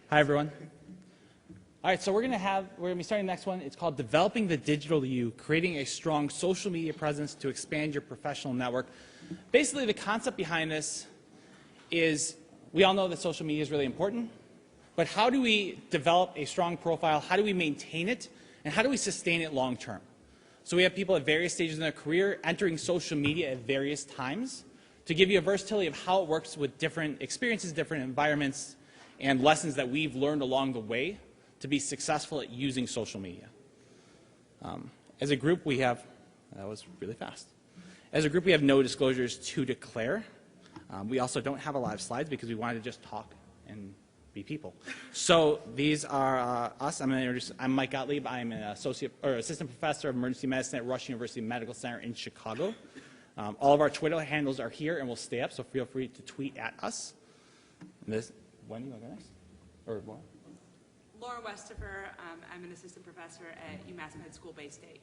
Hi, everyone. All right, so we're gonna be starting the next one. It's called Developing the Digital You, Creating a Strong Social Media Presence to Expand Your Professional Network. Basically, the concept behind this is we all know that social media is really important, but how do we develop a strong profile? How do we maintain it? And how do we sustain it long term? So we have people at various stages in their career entering social media at various times to give you a versatility of how it works with different experiences, different environments, and lessons that we've learned along the way to be successful at using social media. As a group, we have, that was really fast. As a group, we have no disclosures to declare. We also don't have a lot of slides because we wanted to just talk and be people. So these are us. I'm Mike Gottlieb. I'm an assistant professor of emergency medicine at Rush University Medical Center in Chicago. All of our Twitter handles are here and will stay up, so feel free to tweet at us. Wendy, you want to go next? Or Laura? Laura Westafer. I'm an assistant professor at UMass Med School Bay State.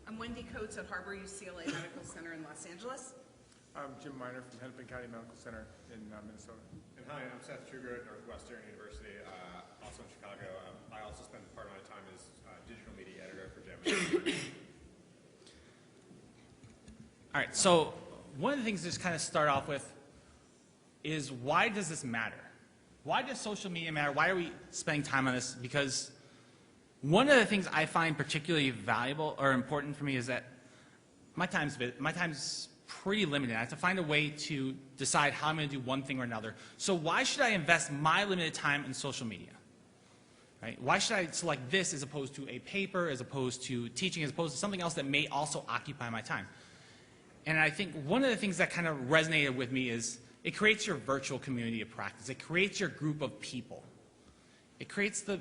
I'm Wendy Coates at Harbor UCLA Medical Center in Los Angeles. I'm Jim Miner from Hennepin County Medical Center in Minnesota. And hi, I'm Seth Trueger at Northwestern University, also in Chicago. I also spend part of my time as digital media editor for Gemini. All right, so one of the things to just kind of start off with is why does this matter? Why does social media matter? Why are we spending time on this? Because one of the things I find particularly valuable or important for me is that my time's pretty limited. I have to find a way to decide how I'm going to do one thing or another. So why should I invest my limited time in social media? Right? Why should I select this as opposed to a paper, as opposed to teaching, as opposed to something else that may also occupy my time? And I think one of the things that kind of resonated with me is it creates your virtual community of practice. It creates your group of people. It creates the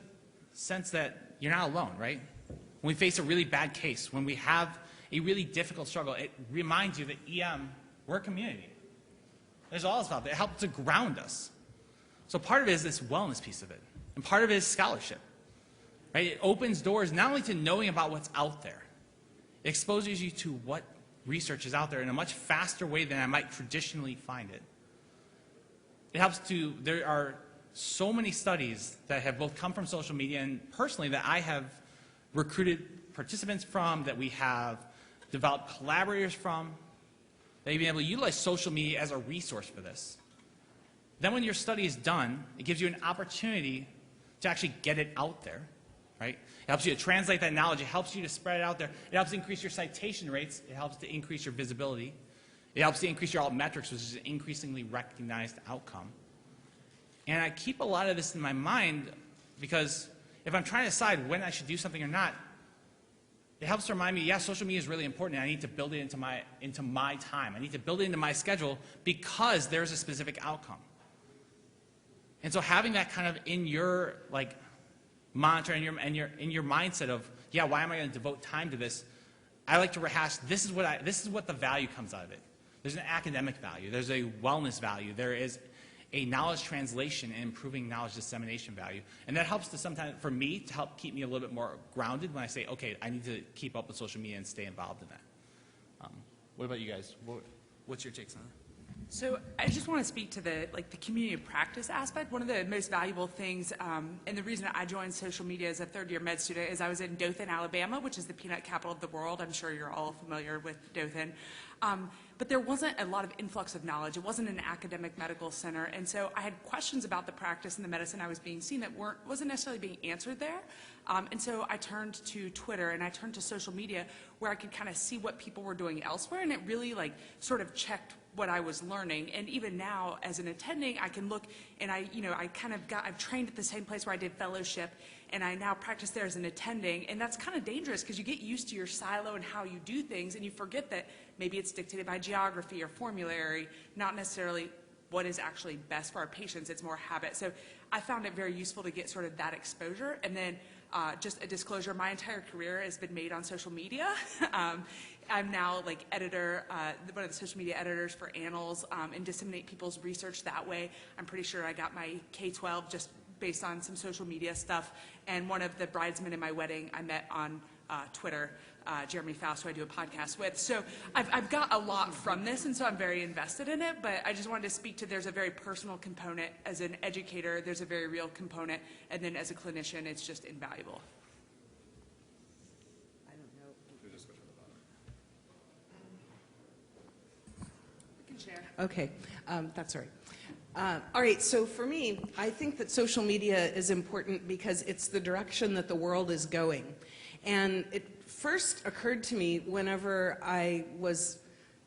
sense that you're not alone, right? When we face a really bad case, when we have a really difficult struggle, it reminds you that EM, we're a community. There's all this about it. It helps to ground us. So part of it is this wellness piece of it. And part of it is scholarship. Right? It opens doors not only to knowing about what's out there, it exposes you to what research is out there in a much faster way than I might traditionally find it. It helps to, there are so many studies that have both come from social media and personally that I have recruited participants from, that we have developed collaborators from, that you've been able to utilize social media as a resource for this. Then when your study is done, it gives you an opportunity to actually get it out there, right? It helps you to translate that knowledge. It helps you to spread it out there. It helps to increase your citation rates. It helps to increase your visibility. It helps to increase your alt metrics, which is an increasingly recognized outcome. And I keep a lot of this in my mind because if I'm trying to decide when I should do something or not, it helps to remind me, yeah, social media is really important and I need to build it into my time. I need to build it into my schedule because there's a specific outcome. And so having that kind of in your monitor and in your mindset of, yeah, why am I going to devote time to this? I like to rehash, this is what the value comes out of it. There's an academic value. There's a wellness value. There is a knowledge translation and improving knowledge dissemination value. And that helps to sometimes, for me, to help keep me a little bit more grounded when I say, okay, I need to keep up with social media and stay involved in that. What about you guys? What's your takes on it? So I just want to speak to the community of practice aspect. One of the most valuable things, and the reason I joined social media as a third-year med student is I was in Dothan, Alabama, which is the peanut capital of the world. I'm sure you're all familiar with Dothan. But there wasn't a lot of influx of knowledge. It wasn't an academic medical center. And so I had questions about the practice and the medicine I was being seen that wasn't necessarily being answered there. And so I turned to Twitter and I turned to social media where I could kind of see what people were doing elsewhere. And it really sort of checked what I was learning. And even now as an attending, I can look and I've trained at the same place where I did fellowship and I now practice there as an attending. And that's kind of dangerous because you get used to your silo and how you do things and you forget that maybe it's dictated by geography or formulary, not necessarily what is actually best for our patients. It's more habit. So I found it very useful to get sort of that exposure. And then just a disclosure, my entire career has been made on social media. I'm now editor, one of the social media editors for Annals, and disseminate people's research that way. I'm pretty sure I got my K-12 just based on some social media stuff. And one of the bridesmen in my wedding I met on Twitter, Jeremy Faust, who I do a podcast with. So I've got a lot from this, and so I'm very invested in it, but I just wanted to speak to there's a very personal component. As an educator, there's a very real component, and then as a clinician, it's just invaluable. I don't know. We can share. Okay, that's all right. All right, so for me, I think that social media is important because it's the direction that the world is going. And it first occurred to me whenever I was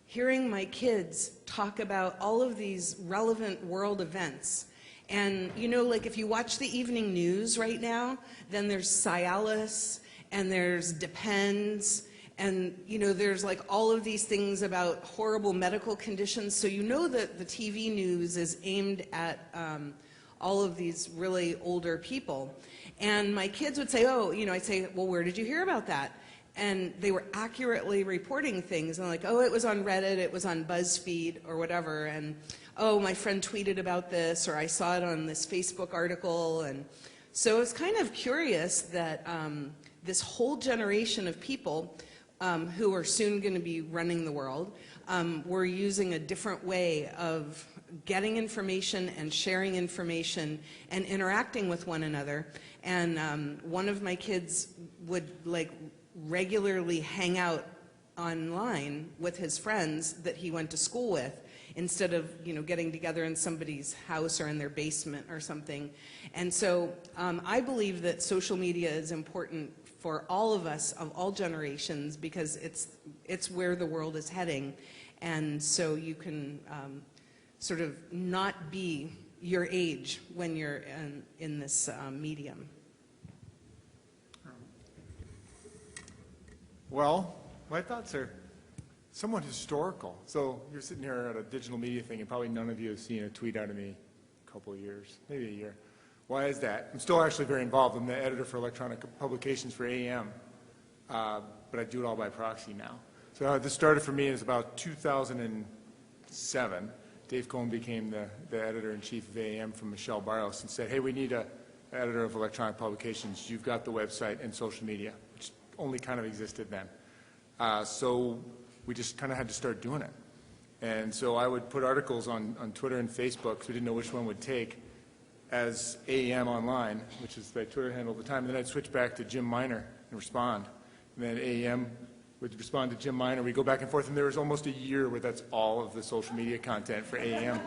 hearing my kids talk about all of these relevant world events. And, you know, like if you watch the evening news right now, then there's Cialis, and there's Depends, and, you know, there's like all of these things about horrible medical conditions. So you know that the TV news is aimed at all of these really older people. And my kids would say, oh, you know, I'd say, well, where did you hear about that? And they were accurately reporting things. And like, oh, it was on Reddit, it was on BuzzFeed or whatever. And, oh, my friend tweeted about this, or I saw it on this Facebook article. And so it's kind of curious that this whole generation of people who are soon going to be running the world, we're using a different way of getting information and sharing information and interacting with one another. And one of my kids would like regularly hang out online with his friends that he went to school with, instead of, you know, getting together in somebody's house or in their basement or something. And so I believe that social media is important for all of us of all generations, because it's where the world is heading. And so you can sort of not be your age when you're in this medium. Well, my thoughts are somewhat historical. So you're sitting here at a digital media thing, and probably none of you have seen a tweet out of me in a couple of years, maybe a year. Why is that? I'm still actually very involved. I'm the editor for electronic publications for AEM, but I do it all by proxy now. So this started for me as about 2007. Dave Cohn became the editor-in-chief of AEM from Michelle Barros and said, hey, we need an editor of electronic publications. You've got the website and social media, which only kind of existed then. So we just kind of had to start doing it. And so I would put articles on Twitter and Facebook, because we didn't know which one would take, as AEM Online, which is my Twitter handle at the time. And then I'd switch back to Jim Miner and respond. And then AEM would respond to Jim Miner. We'd go back and forth, and there was almost a year where that's all of the social media content for AEM.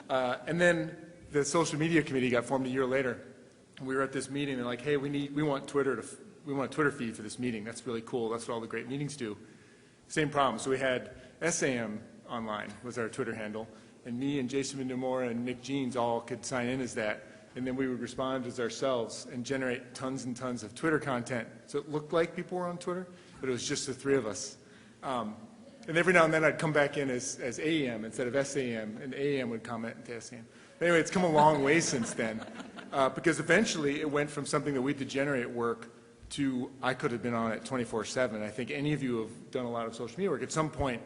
And then the social media committee got formed a year later. And we were at this meeting, and like, hey, we want a Twitter feed for this meeting. That's really cool. That's what all the great meetings do. Same problem. So we had SAEM Online was our Twitter handle. And me and Jason Nomura and Nick Jeans all could sign in as that. And then we would respond as ourselves and generate tons and tons of Twitter content. So it looked like people were on Twitter, but it was just the three of us. And every now and then I'd come back in as AEM instead of SAEM, and AEM would comment into SAEM. Anyway, it's come a long way since then, because eventually it went from something that we did generate work to I could have been on it 24/7. I think any of you have done a lot of social media work. At some point,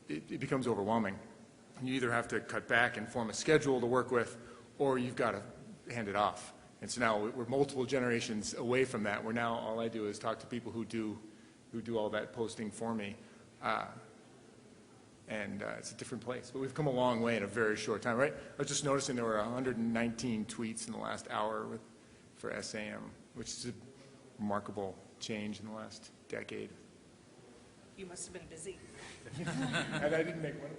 it becomes overwhelming. You either have to cut back and form a schedule to work with, or you've got to hand it off. And so now we're multiple generations away from that, where now all I do is talk to people who do all that posting for me. And it's a different place. But we've come a long way in a very short time, right? I was just noticing there were 119 tweets in the last hour for SAM, which is a remarkable change in the last decade. You must have been busy. And I didn't make one.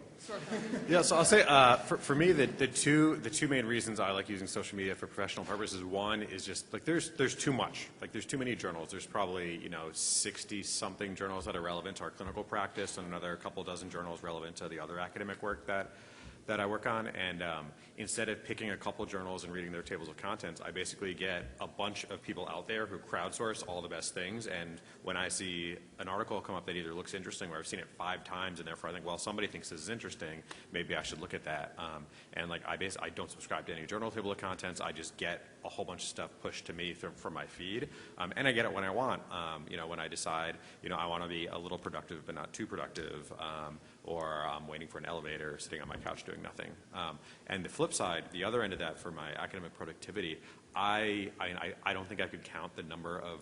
Yeah, so I'll say for me the two main reasons I like using social media for professional purposes. One is just like there's too much. Like there's too many journals. There's probably 60 something journals that are relevant to our clinical practice, and another couple dozen journals relevant to the other academic work that I work on. And instead of picking a couple journals and reading their tables of contents, I basically get a bunch of people out there who crowdsource all the best things. And when I see an article come up that either looks interesting or I've seen it 5 times, and therefore I think, well, somebody thinks this is interesting, maybe I should look at that. And like I don't subscribe to any journal table of contents. I just get a whole bunch of stuff pushed to me from my feed, and I get it when I want. When I decide, I want to be a little productive but not too productive, or I'm waiting for an elevator, sitting on my couch doing nothing. And the flip side, the other end of that for my academic productivity, I don't think I could count the number of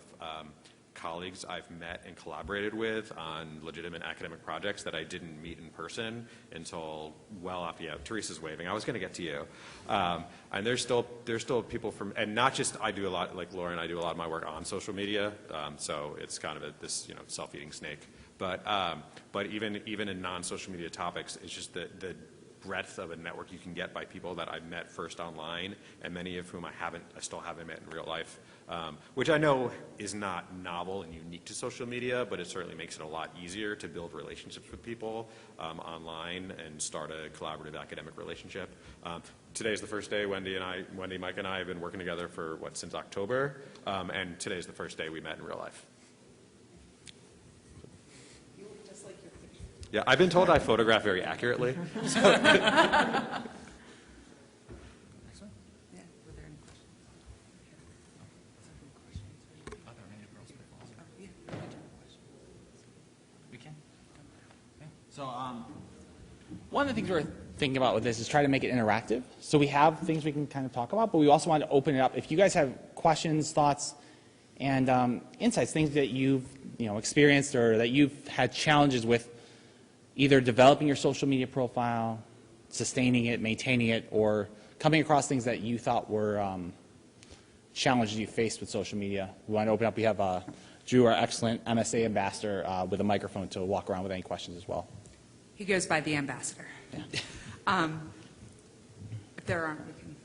colleagues I've met and collaborated with on legitimate academic projects that I didn't meet in person until well after, yeah, Teresa's waving. I was going to get to you. And there's still people from, and not just I do a lot, like Lauren, I do a lot of my work on social media, so it's kind of this self-eating snake. But even in non-social media topics, it's just the breadth of a network you can get by people that I've met first online, and many of whom I still haven't met in real life, which I know is not novel and unique to social media, but it certainly makes it a lot easier to build relationships with people online and start a collaborative academic relationship. Today's the first day Wendy, Mike, and I have been working together for, since October, and today's the first day we met in real life. Yeah, I've been told I photograph very accurately. So. Yeah, were there any questions? We can. Okay. So one of the things we're thinking about with this is try to make it interactive. So we have things we can kind of talk about, but we also want to open it up. If you guys have questions, thoughts, and insights, things that you've experienced or that you've had challenges with, either developing your social media profile, sustaining it, maintaining it, or coming across things that you thought were challenges you faced with social media. We want to open up. We have Drew, our excellent MSA ambassador, with a microphone to walk around with any questions as well. He goes by the ambassador. Yeah. If there aren't, we can.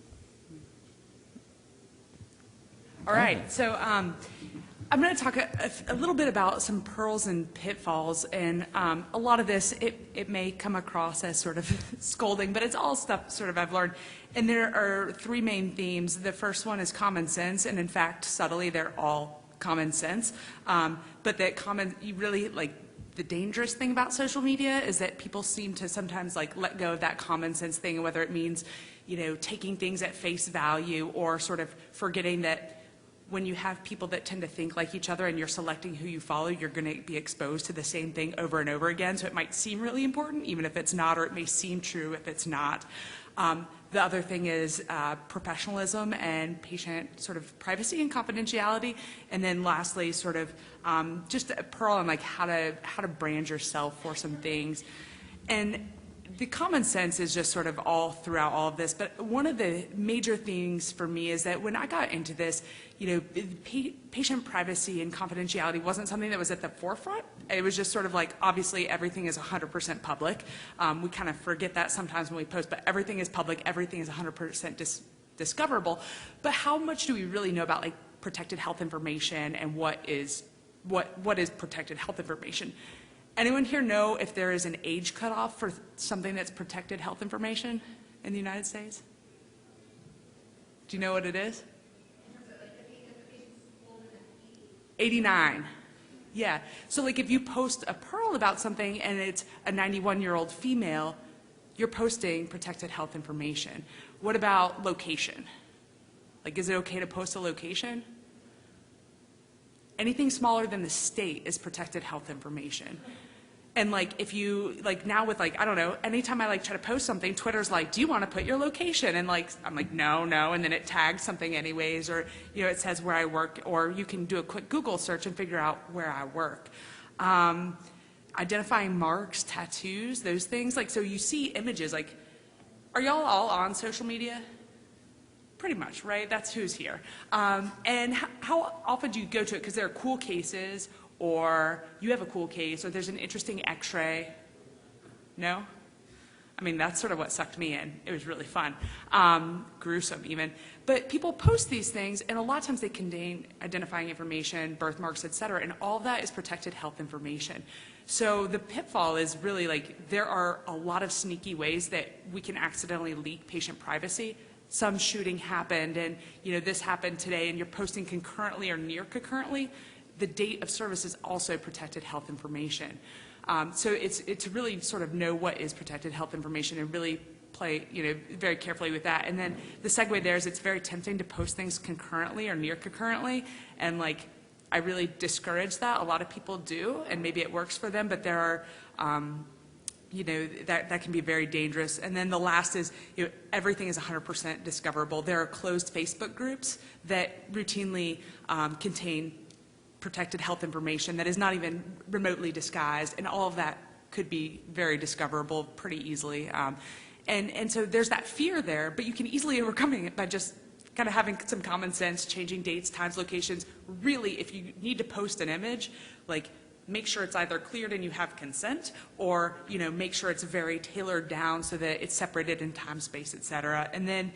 All right. So I'm going to talk a little bit about some pearls and pitfalls, and a lot of this, it may come across as sort of scolding, but it's all stuff sort of I've learned. And there are three main themes. The first one is common sense, and in fact, subtly, they're all common sense. But you really, like, the dangerous thing about social media is that people seem to sometimes, like, let go of that common sense thing, whether it means, taking things at face value or sort of forgetting that when you have people that tend to think like each other and you're selecting who you follow, you're going to be exposed to the same thing over and over again. So it might seem really important, even if it's not, or it may seem true if it's not. The other thing is professionalism and patient sort of privacy and confidentiality. And then lastly, sort of just a pearl on like how to brand yourself for some things. And the common sense is just sort of all throughout all of this, but one of the major things for me is that when I got into this, patient privacy and confidentiality wasn't something that was at the forefront. It was just sort of like, obviously everything is 100% public. We kind of forget that sometimes when we post, but everything is public, everything is 100% discoverable. But how much do we really know about like protected health information and what is protected health information? Anyone here know if there is an age cutoff for something that's protected health information in the United States? Do you know what it is? 89. Yeah. So like if you post a pearl about something and it's a 91-year-old female, you're posting protected health information. What about location? Like, is it okay to post a location? Anything smaller than the state is protected health information. And like if you, like now with like, I don't know, anytime I like try to post something, Twitter's like, do you want to put your location? And like, I'm like, no, and then it tags something anyways, or it says where I work, or you can do a quick Google search and figure out where I work. Identifying marks, tattoos, those things. Like, so you see images, like, are y'all all on social media? Pretty much, right? That's who's here. And how often do you go to it? Because there are cool cases, or you have a cool case, or there's an interesting x-ray. No? I mean, that's sort of what sucked me in. It was really fun. Gruesome, even. But people post these things, and a lot of times they contain identifying information, birthmarks, et cetera, and all that is protected health information. So the pitfall is really like there are a lot of sneaky ways that we can accidentally leak patient privacy. Some shooting happened, and this happened today, and you're posting concurrently or near concurrently. The date of service is also protected health information. So it's to really sort of know what is protected health information and really play very carefully with that. And then the segue there is it's very tempting to post things concurrently or near concurrently, and like I really discourage that. A lot of people do, and maybe it works for them, but there are that can be very dangerous. And then the last is, everything is 100% discoverable. There are closed Facebook groups that routinely contain protected health information that is not even remotely disguised, and all of that could be very discoverable pretty easily. And so there's that fear there, but you can easily overcome it by just kind of having some common sense, changing dates, times, locations. Really, if you need to post an image, like, make sure it's either cleared and you have consent, or, you know, make sure it's very tailored down so that it's separated in time, space, et cetera. And then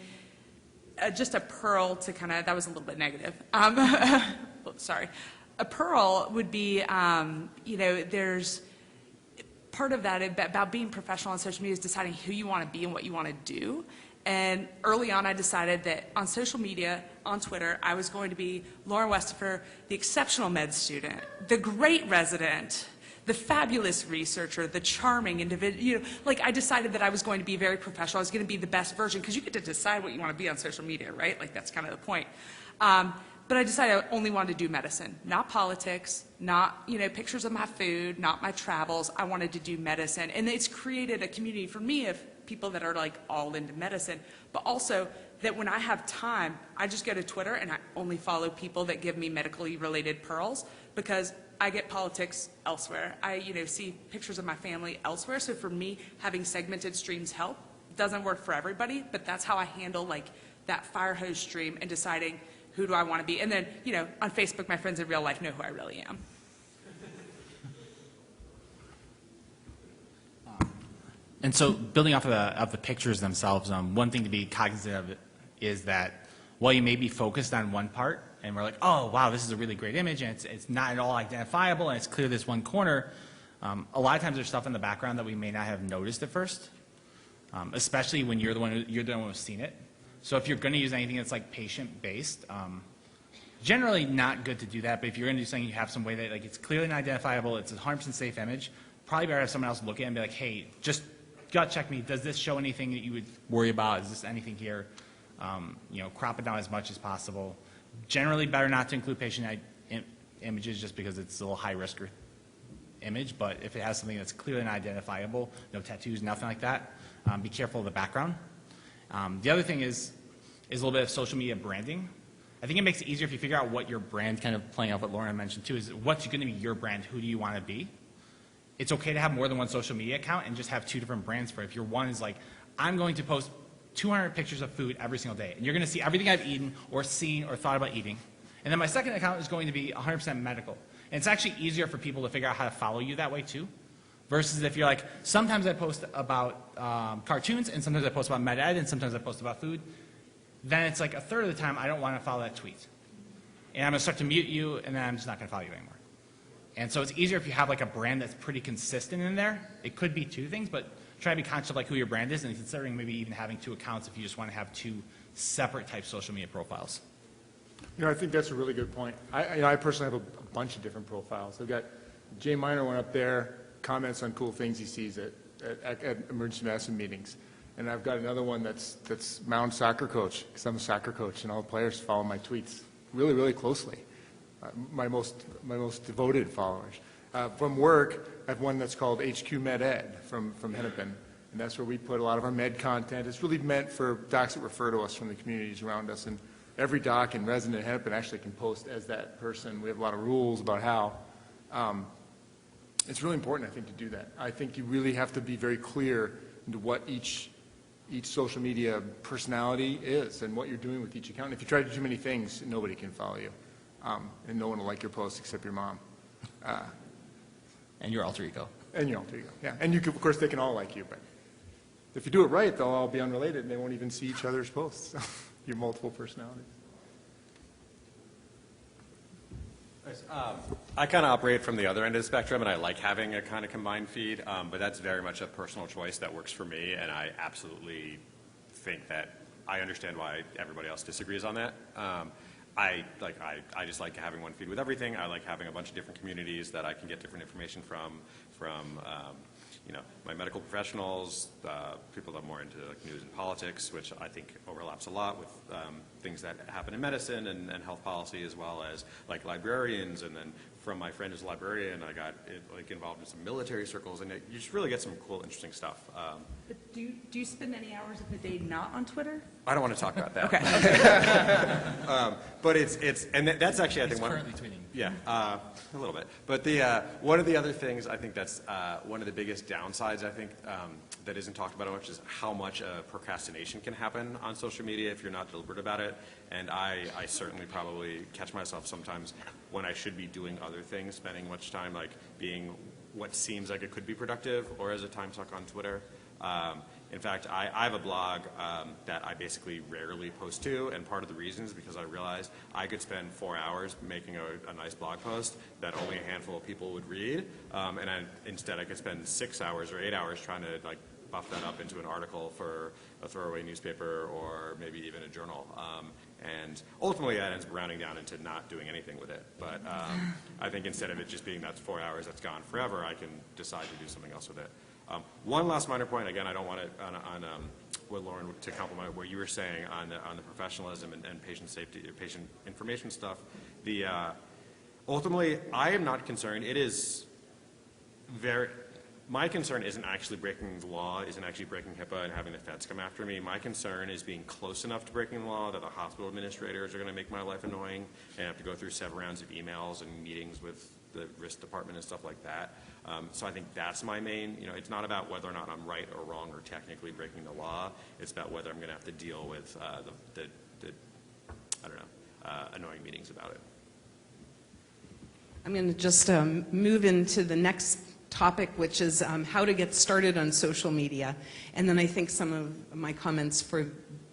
just a pearl to kind of, that was a little bit negative. Sorry. A pearl would be, you know, there's part of that about being professional on social media is deciding who you want to be and what you want to do. And early on, I decided that on social media, on Twitter, I was going to be Lauren Westafer, the exceptional med student, the great resident, the fabulous researcher, the charming individual. You know, like, I decided that I was going to be very professional. I was going to be the best version, because you get to decide what you want to be on social media, right? Like, that's kind of the point. But I decided I only wanted to do medicine, not politics, not, you know, pictures of my food, not my travels. I wanted to do medicine. And it's created a community for me of people that are like all into medicine, but also that when I have time, I just go to Twitter and I only follow people that give me medically related pearls, because I get politics elsewhere. I, you know, see pictures of my family elsewhere. So for me, having segmented streams help. Doesn't work for everybody, but that's how I handle like that fire hose stream and deciding who do I want to be. And then, you know, on Facebook, my friends in real life know who I really am. And so, building off of the pictures themselves, one thing to be cognizant of is that while you may be focused on one part, and we're like, oh, wow, this is a really great image, and it's not at all identifiable, and it's clear this one corner, a lot of times there's stuff in the background that we may not have noticed at first, especially when you're the one who's seen it. So if you're going to use anything that's like patient-based, generally not good to do that, but if you're going to do something, you have some way that like it's clearly not identifiable, it's a 100% safe image, probably better have someone else look at it and be like, hey, just gut check me. Does this show anything that you would worry about? Is this anything here? You know, crop it down as much as possible. Generally, better not to include patient images just because it's a little high-risk image. But if it has something that's clearly not identifiable, no tattoos, nothing like that, be careful of the background. The other thing is a little bit of social media branding. I think it makes it easier if you figure out what your brand, kind of playing off what Lauren mentioned too, is what's going to be your brand? Who do you want to be? It's okay to have more than one social media account and just have two different brands for it. If your one is like, I'm going to post 200 pictures of food every single day, and you're going to see everything I've eaten or seen or thought about eating. And then my second account is going to be 100% medical. And it's actually easier for people to figure out how to follow you that way too, versus if you're like, sometimes I post about cartoons, and sometimes I post about med ed, and sometimes I post about food. Then it's like a third of the time I don't want to follow that tweet. And I'm going to start to mute you, and then I'm just not going to follow you anymore. And so it's easier if you have like a brand that's pretty consistent in there. It could be two things, but try to be conscious of like who your brand is, and considering maybe even having two accounts if you just want to have two separate type social media profiles. You know, I think that's a really good point. I personally have a bunch of different profiles. I've got Jay Minor one up there, comments on cool things he sees at emergency medicine meetings. And I've got another one that's Mound soccer coach, because I'm a soccer coach, and all the players follow my tweets really, really closely. My most devoted followers. From work, I have one that's called HQ Med Ed from Hennepin, and that's where we put a lot of our med content. It's really meant for docs that refer to us from the communities around us, and every doc and resident in Hennepin actually can post as that person. We have a lot of rules about how. It's really important, I think, to do that. I think you really have to be very clear into what each social media personality is and what you're doing with each account. If you try to do too many things, nobody can follow you. And no one will like your post except your mom. And your alter ego. And your alter ego, yeah. And you can, of course, they can all like you, but if you do it right, they'll all be unrelated and they won't even see each other's posts. Your multiple personalities. I kind of operate from the other end of the spectrum, and I like having a kind of combined feed, but that's very much a personal choice that works for me, and I absolutely think that I understand why everybody else disagrees on that. I just like having one feed with everything. I like having a bunch of different communities that I can get different information from you know, my medical professionals, people that are more into like news and politics, which I think overlaps a lot with things that happen in medicine and health policy, as well as like librarians. And then from my friend who's a librarian, I got like involved in some military circles, and you just really get some cool, interesting stuff. But do you spend any hours of the day not on Twitter? I don't want to talk about that. Okay. But and that's actually, I think, He's currently tweeting. Yeah, a little bit. But one of the other things I think that's one of the biggest downsides, I think, that isn't talked about much is how much procrastination can happen on social media if you're not deliberate about it. And I certainly probably catch myself sometimes when I should be doing other things, spending much time like being what seems like it could be productive or as a time suck on Twitter. In fact, I have a blog that I basically rarely post to, and part of the reason is because I realized I could spend 4 hours making a nice blog post that only a handful of people would read, and instead I could spend 6 hours or 8 hours trying to like buff that up into an article for a throwaway newspaper or maybe even a journal. And ultimately that ends up rounding down into not doing anything with it. But I think instead of it just being that's 4 hours that's gone forever, I can decide to do something else with it. One last minor point, again, I don't want to, on what Lauren, to compliment what you were saying on the professionalism and patient safety, patient information stuff. Ultimately, I am not concerned. It is my concern isn't actually breaking the law, isn't actually breaking HIPAA and having the feds come after me. My concern is being close enough to breaking the law that the hospital administrators are going to make my life annoying and have to go through several rounds of emails and meetings with the risk department and stuff like that. So I think that's my main, it's not about whether or not I'm right or wrong or technically breaking the law. It's about whether I'm going to have to deal with annoying meetings about it. I'm going to just move into the next topic, which is how to get started on social media. And then I think some of my comments for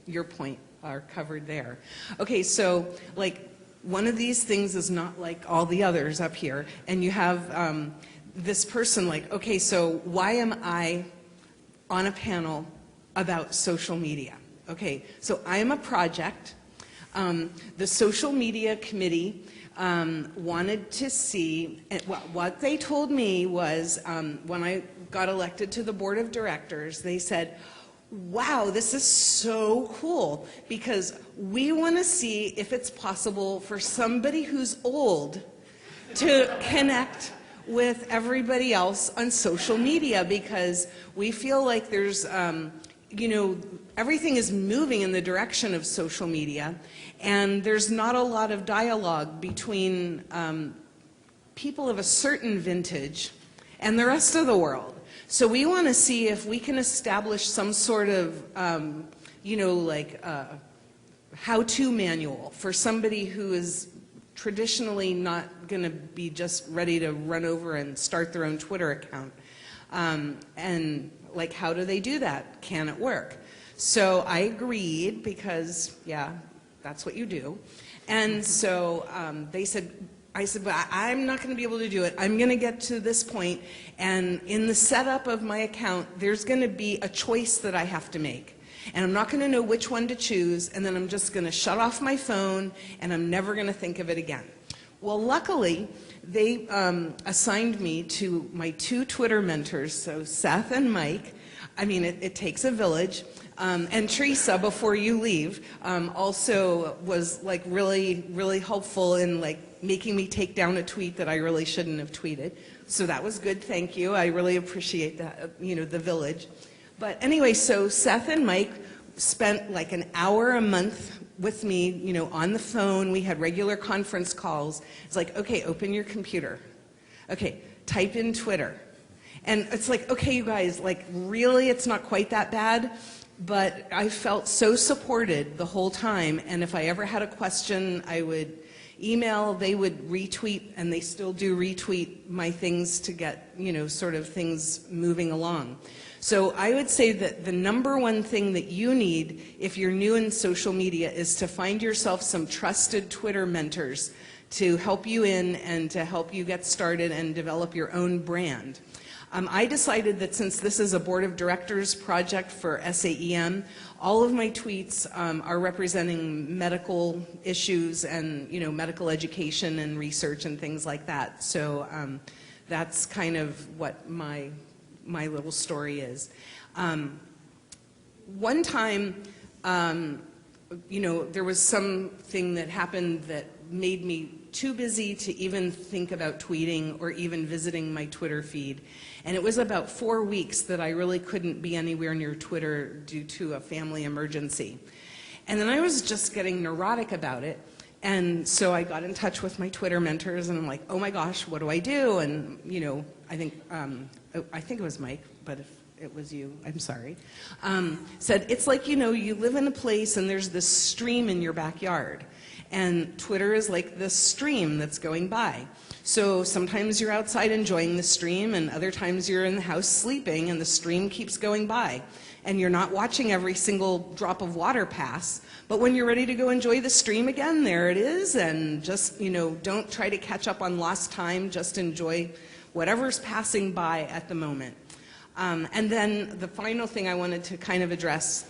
your point are covered there. Okay, so like one of these things is not like all the others up here. And you have this person like, okay, so why am I on a panel about social media? Okay, so I am a project. The social media committee wanted to see, what they told me was when I got elected to the board of directors, they said, wow, this is so cool because we want to see if it's possible for somebody who's old to connect with everybody else on social media because we feel like there's, everything is moving in the direction of social media and there's not a lot of dialogue between people of a certain vintage and the rest of the world. So we want to see if we can establish some sort of, how-to manual for somebody who is traditionally not going to be just ready to run over and start their own Twitter account. And like, how do they do that? Can it work? So I agreed because, yeah, that's what you do. And so I said, but I'm not going to be able to do it. I'm going to get to this point, and in the setup of my account, there's going to be a choice that I have to make. And I'm not going to know which one to choose, and then I'm just going to shut off my phone, and I'm never going to think of it again. Well, luckily, they assigned me to my 2 Twitter mentors, so Seth and Mike. I mean, it takes a village. And Teresa, before you leave, also was like really, really helpful in like making me take down a tweet that I really shouldn't have tweeted. So that was good, thank you. I really appreciate that, the village. But anyway, so Seth and Mike spent like an hour a month with me, on the phone. We had regular conference calls. It's like, okay, open your computer. Okay, type in Twitter. And it's like, okay, you guys, like really, it's not quite that bad. But I felt so supported the whole time, and if I ever had a question, I would email, they would retweet, and they still do retweet my things to get, sort of things moving along. So I would say that the #1 thing that you need if you're new in social media is to find yourself some trusted Twitter mentors to help you in and to help you get started and develop your own brand. I decided that since this is a board of directors project for SAEM, all of my tweets are representing medical issues and medical education and research and things like that. So that's kind of what my little story is. One time, there was something that happened that made me too busy to even think about tweeting or even visiting my Twitter feed. And it was about 4 weeks that I really couldn't be anywhere near Twitter due to a family emergency. And then I was just getting neurotic about it. And so I got in touch with my Twitter mentors, and I'm like, oh my gosh, what do I do? And, you know, I think it was Mike, but if it was you, I'm sorry, said, it's like, you know, you live in a place and there's this stream in your backyard. And Twitter is like this stream that's going by. So sometimes you're outside enjoying the stream, and other times you're in the house sleeping, and the stream keeps going by. And you're not watching every single drop of water pass. But when you're ready to go enjoy the stream again, there it is. And just, you know, don't try to catch up on lost time. Just enjoy whatever's passing by at the moment. And then the final thing I wanted to kind of address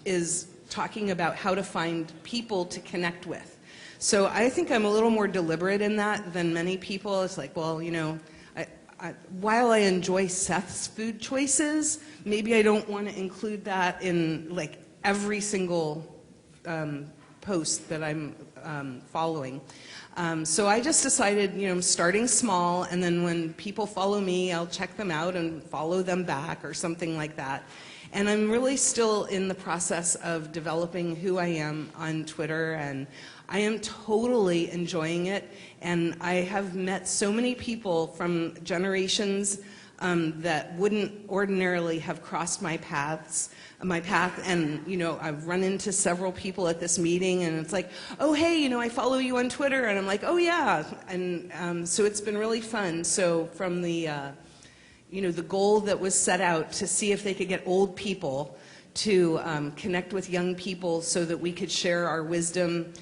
is talking about how to find people to connect with. So I think I'm a little more deliberate in that than many people. It's like, well, you know, while I enjoy Seth's food choices, maybe I don't want to include that in like every single post that I'm following. So I just decided, you know, I'm starting small, and then when people follow me, I'll check them out and follow them back or something like that. And I'm really still in the process of developing who I am on Twitter, and I am totally enjoying it. And I have met so many people from generations that wouldn't ordinarily have crossed my path. And, you know, I've run into several people at this meeting, and it's like, oh, hey, you know, I follow you on Twitter. And I'm like, oh, yeah. And so it's been really fun. So from the, you know, the goal that was set out to see if they could get old people to connect with young people so that we could share our wisdom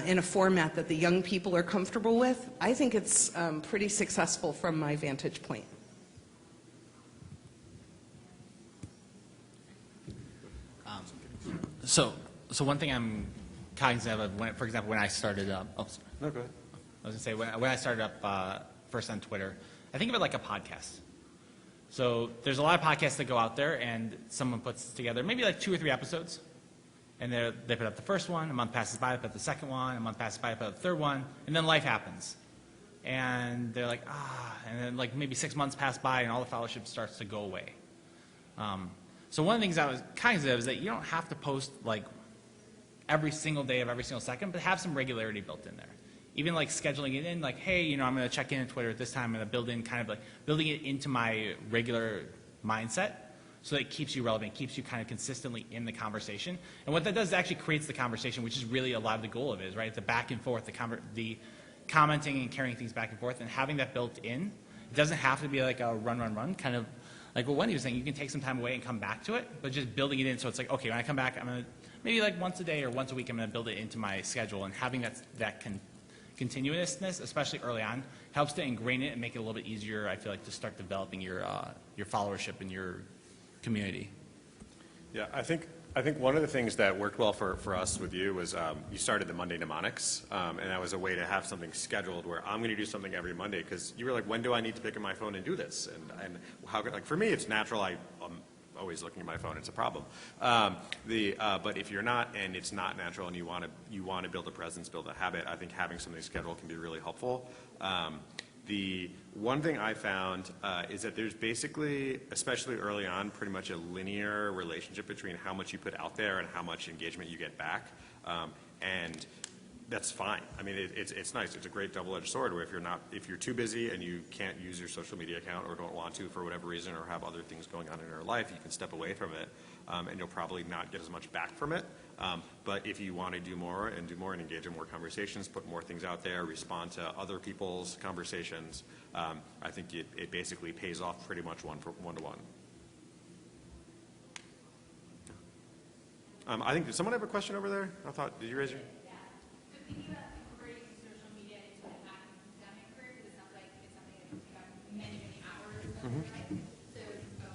in a format that the young people are comfortable with, I think it's pretty successful from my vantage point. So one thing I'm cognizant of, when, for example, when I started up, No, go ahead. I was going to say, when I started up first on Twitter, I think of it like a podcast. So there's a lot of podcasts that go out there, and someone puts together maybe like 2 or 3 episodes, and they put up the first one, a month passes by, they put up the second one, a month passes by, they put up the third one, and then life happens. And they're like, and then like maybe 6 months pass by, and all the fellowship starts to go away. So one of the things I was cognizant of is that you don't have to post like every single day of every single second, but have some regularity built in there. Even like scheduling it in, like, hey, you know, I'm going to check in on Twitter at this time. I'm going to build in kind of like building it into my regular mindset so that it keeps you relevant, keeps you kind of consistently in the conversation. And what that does is actually creates the conversation, which is really a lot of the goal of it, is, right? The back and forth, the commenting and carrying things back and forth, and having that built in. It doesn't have to be like a run, kind of like what Wendy was saying. You can take some time away and come back to it, but just building it in so it's like, okay, when I come back, I'm going to maybe like once a day or once a week, I'm going to build it into my schedule, and having that continuousness, especially early on, helps to ingrain it and make it a little bit easier, I feel like, to start developing your followership and your community. Yeah, I think one of the things that worked well for us with you was you started the Monday Mnemonics, and that was a way to have something scheduled where I'm going to do something every Monday, because you were like, when do I need to pick up my phone and do this? And how, like, for me, it's natural. I'm always looking at my phone. It's a problem. But if you're not, and it's not natural, and you want to build a presence, build a habit, I think having something scheduled can be really helpful. The one thing I found is that there's basically, especially early on, pretty much a linear relationship between how much you put out there and how much engagement you get back. And that's fine. I mean, it's nice. It's a great double-edged sword where if you're too busy and you can't use your social media account or don't want to for whatever reason or have other things going on in your life, you can step away from it, and you'll probably not get as much back from it. But if you want to do more and engage in more conversations, put more things out there, respond to other people's conversations, I think it basically pays off pretty much one-to-one. I think, did someone have a question over there? Did you raise your? Thinking about incorporating social media into an academic career, because it sounds like it's something that you have many hours of. So,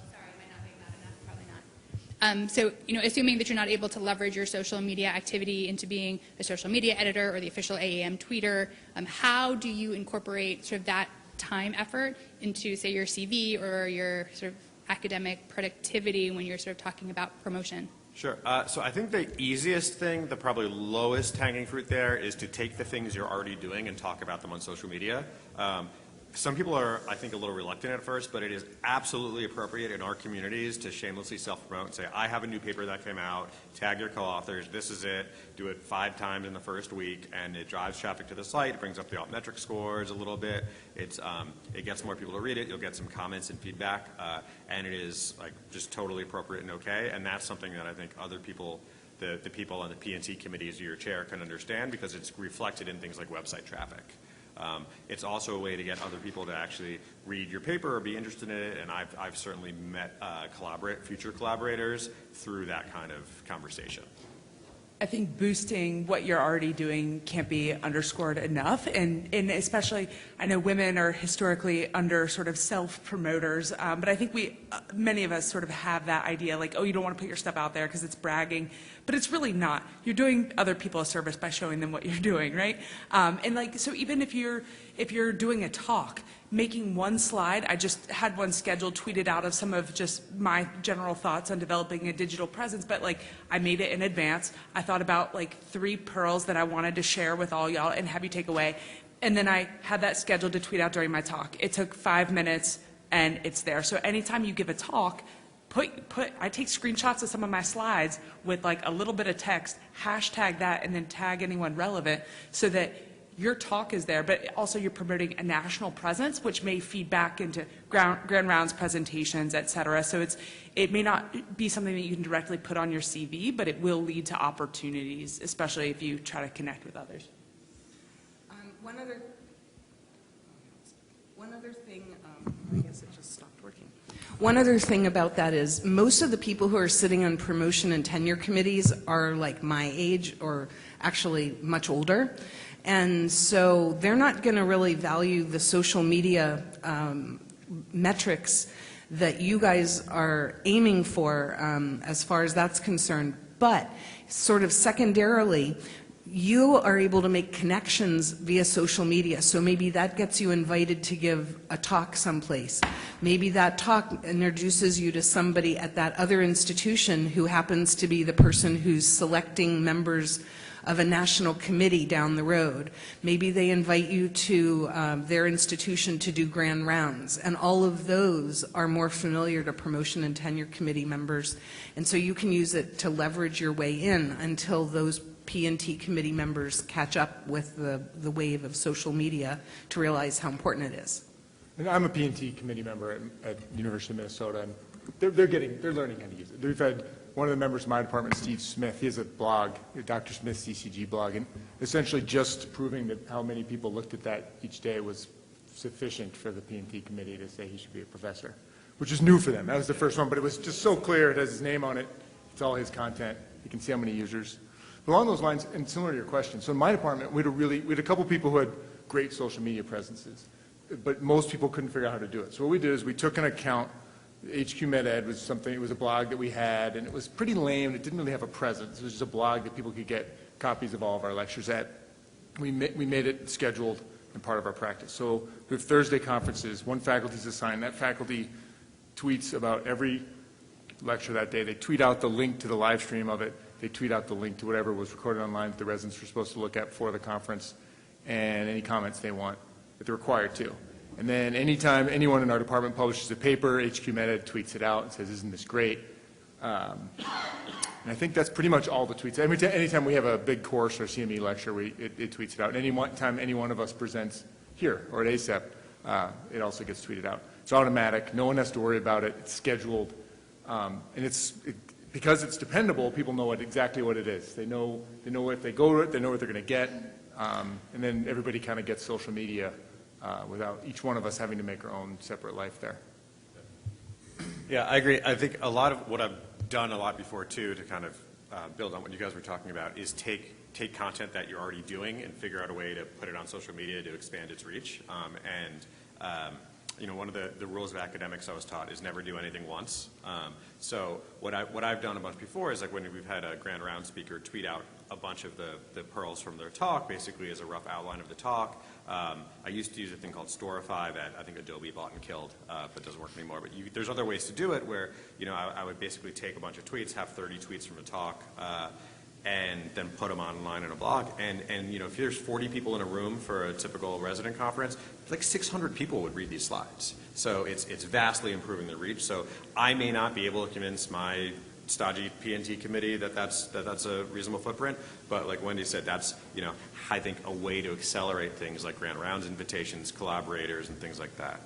sorry, might not make that enough, probably not. So, you know, assuming that you're not able to leverage your social media activity into being a social media editor or the official AAM tweeter, how do you incorporate sort of that time effort into, say, your CV or your sort of academic productivity when you're sort of talking about promotion? Sure. So I think the easiest thing, the probably lowest hanging fruit there, is to take the things you're already doing and talk about them on social media. some people are, I think, a little reluctant at first, but it is absolutely appropriate in our communities to shamelessly self-promote and say, I have a new paper that came out, tag your co-authors, this is it, do it 5 times in the first week, and it drives traffic to the site, it brings up the altmetric scores a little bit, it gets more people to read it, you'll get some comments and feedback, and it is like just totally appropriate and okay, and that's something that I think other people, the people on the P&T committees or your chair can understand because it's reflected in things like website traffic. It's also a way to get other people to actually read your paper or be interested in it, and I've certainly met future collaborators through that kind of conversation. I think boosting what you're already doing can't be underscored enough, and especially, I know women are historically under sort of self-promoters, but I think many of us sort of have that idea, like, oh, you don't want to put your stuff out there because it's bragging, but it's really not. You're doing other people a service by showing them what you're doing, right? And like, so even if you're doing a talk, making one slide, I just had one scheduled, tweeted out of some of just my general thoughts on developing a digital presence, but like I made it in advance. I thought about like 3 pearls that I wanted to share with all y'all and have you take away. And then I had that scheduled to tweet out during my talk. It took 5 minutes and it's there. So anytime you give a talk, I take screenshots of some of my slides with like a little bit of text, hashtag that, and then tag anyone relevant so that your talk is there, but also you're promoting a national presence, which may feed back into grand rounds presentations, et cetera. So it may not be something that you can directly put on your CV, but it will lead to opportunities, especially if you try to connect with others. One other thing, I guess it just stopped working. One other thing about that is most of the people who are sitting on promotion and tenure committees are like my age or actually much older. And so they're not going to really value the social media metrics that you guys are aiming for as far as that's concerned. But sort of secondarily, you are able to make connections via social media. So maybe that gets you invited to give a talk someplace. Maybe that talk introduces you to somebody at that other institution who happens to be the person who's selecting members of a national committee down the road. Maybe they invite you to their institution to do grand rounds, and all of those are more familiar to promotion and tenure committee members, and so you can use it to leverage your way in until those P&T committee members catch up with the wave of social media to realize how important it is. And I'm a P&T committee member at University of Minnesota, and they're learning how to use it. We've had one of the members of my department, Steve Smith, he has a blog, Dr. Smith's CCG blog, and essentially just proving that how many people looked at that each day was sufficient for the P&T committee to say he should be a professor, which is new for them. That was the first one, but it was just so clear. It has his name on it. It's all his content. You can see how many users. But along those lines, and similar to your question, so in my department, we had a couple people who had great social media presences, but most people couldn't figure out how to do it. So what we did is we took an account. HQ MedEd was something, it was a blog that we had, and it was pretty lame. It didn't really have a presence. It was just a blog that people could get copies of all of our lectures at. We made it scheduled and part of our practice. So we have Thursday conferences. One faculty is assigned. That faculty tweets about every lecture that day. They tweet out the link to the live stream of it. They tweet out the link to whatever was recorded online that the residents were supposed to look at before the conference, and any comments they want that they're required to. And then anytime anyone in our department publishes a paper, HQ MedEd tweets it out and says, isn't this great? And I think that's pretty much all the tweets. Anytime we have a big course or CME lecture, it tweets it out. And anytime any one of us presents here or at ASEP, it also gets tweeted out. It's automatic. No one has to worry about it. It's scheduled. And because it's dependable, people know exactly what it is. They know if they go to it, they know what they're going to get. And then everybody kind of gets social media without each one of us having to make our own separate life there. Yeah, I agree. I think a lot of what I've done a lot before, too, to kind of build on what you guys were talking about, is take content that you're already doing and figure out a way to put it on social media to expand its reach. You know, one of the rules of academics I was taught is never do anything once. So what I've done a bunch before is, like, when we've had a grand round speaker tweet out a bunch of the pearls from their talk, basically as a rough outline of the talk. I used to use a thing called Storify that I think Adobe bought and killed, but doesn't work anymore. But there's other ways to do it where, you know, I would basically take a bunch of tweets, have 30 tweets from a talk, and then put them online in a blog. And you know, if there's 40 people in a room for a typical resident conference, like 600 people would read these slides. So it's vastly improving the reach. So I may not be able to convince my stodgy P&T committee that's a reasonable footprint, but like Wendy said, that's, you know, I think a way to accelerate things like grand rounds invitations, collaborators, and things like that.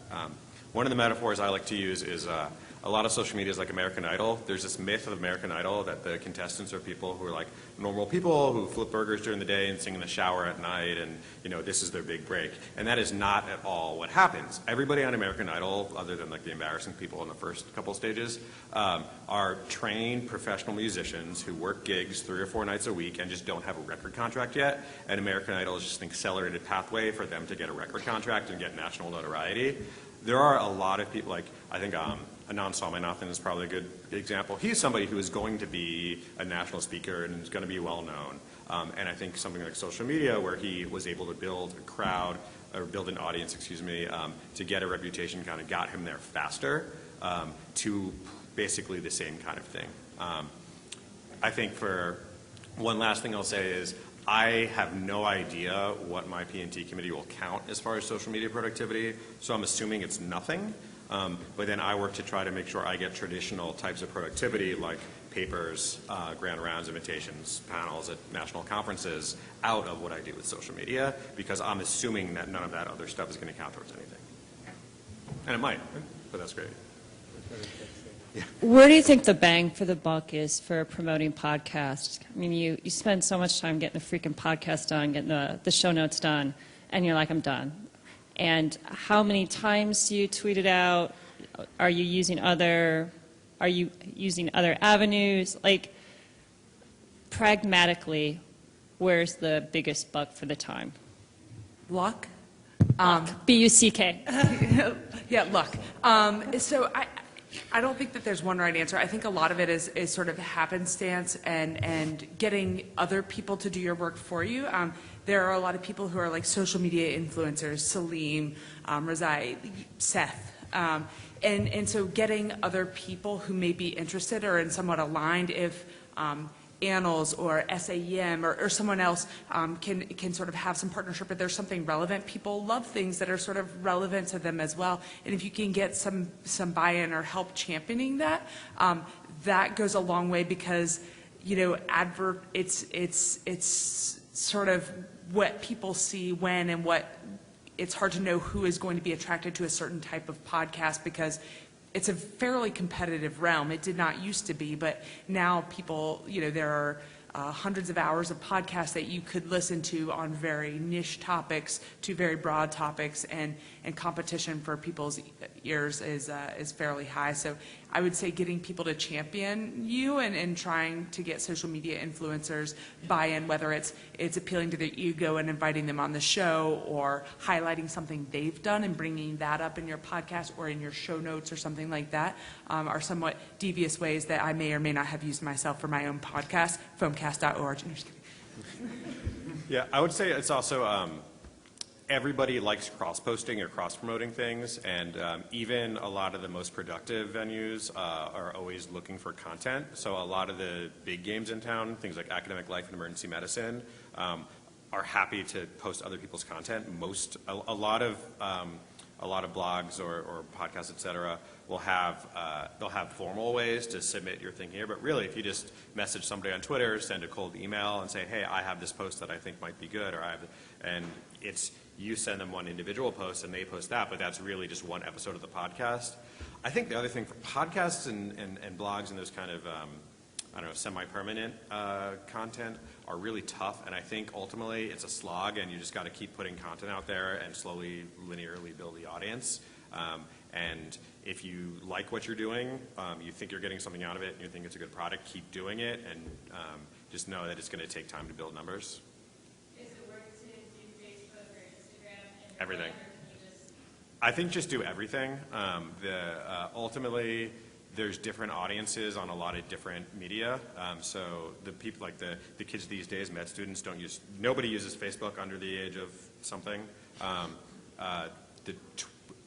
One of the metaphors I like to use is a lot of social media is like American Idol. There's this myth of American Idol that the contestants are people who are like normal people who flip burgers during the day and sing in the shower at night, and you know, this is their big break. And that is not at all what happens. Everybody on American Idol, other than like the embarrassing people in the first couple stages, are trained professional musicians who work gigs 3 or 4 nights a week and just don't have a record contract yet. And American Idol is just an accelerated pathway for them to get a record contract and get national notoriety. There are a lot of people, like I think Anand Swaminathan is probably a good example. He's somebody who is going to be a national speaker and is going to be well known. And I think something like social media, where he was able to build a crowd, or build an audience, excuse me, to get a reputation, kind of got him there faster to basically the same kind of thing. I think for one last thing I'll say is, I have no idea what my P&T committee will count as far as social media productivity, so I'm assuming it's nothing. But then I work to try to make sure I get traditional types of productivity like papers, grand rounds, invitations, panels at national conferences out of what I do with social media, because I'm assuming that none of that other stuff is going to count towards anything. And it might, but that's great. Where do you think the bang for the buck is for promoting podcasts? I mean, you spend so much time getting the freaking podcast done, getting the show notes done, and you're like, I'm done. And how many times do you tweet it out? Are you using other avenues? Like, pragmatically, where's the biggest buck for the time? Luck. B-U-C-K. Yeah, luck. So I don't think that there's one right answer. I think a lot of it is sort of happenstance and getting other people to do your work for you. There are a lot of people who are like social media influencers, SAEM, Razai, Seth. And so getting other people who may be interested or in somewhat aligned, if Annals or SAEM or someone else can sort of have some partnership, but there's something relevant. People love things that are sort of relevant to them as well. And if you can get some buy-in or help championing that, that goes a long way, because, you know, it's sort of what people see when, and what it's hard to know who is going to be attracted to a certain type of podcast, because it's a fairly competitive realm. It did not used to be, but now people, you know, there are hundreds of hours of podcasts that you could listen to on very niche topics to very broad topics, and competition for people's ears is fairly high. So I would say getting people to champion you and trying to get social media influencers buy-in, whether it's appealing to their ego and inviting them on the show, or highlighting something they've done and bringing that up in your podcast or in your show notes or something like that, are somewhat devious ways that I may or may not have used myself for my own podcast, foamcast.org. Yeah, I would say it's also everybody likes cross-posting or cross-promoting things, and even a lot of the most productive venues are always looking for content. So a lot of the big games in town, things like Academic Life and Emergency Medicine, are happy to post other people's content. A lot of blogs or podcasts, et cetera, will have they'll have formal ways to submit your thing here, but really, if you just message somebody on Twitter, send a cold email, and say, hey, I have this post that I think might be good, and it's you send them one individual post and they post that, but that's really just one episode of the podcast. I think the other thing for podcasts and blogs and those kind of I don't know, semi-permanent content are really tough, and I think ultimately it's a slog, and you just got to keep putting content out there and slowly, linearly build the audience. And if you like what you're doing, you think you're getting something out of it, and you think it's a good product, keep doing it, and just know that it's going to take time to build numbers. Is it worth to do Facebook or Instagram? And everything. I think just do everything. Ultimately, there's different audiences on a lot of different media. So the people, like the kids these days, med students, nobody uses Facebook under the age of something. The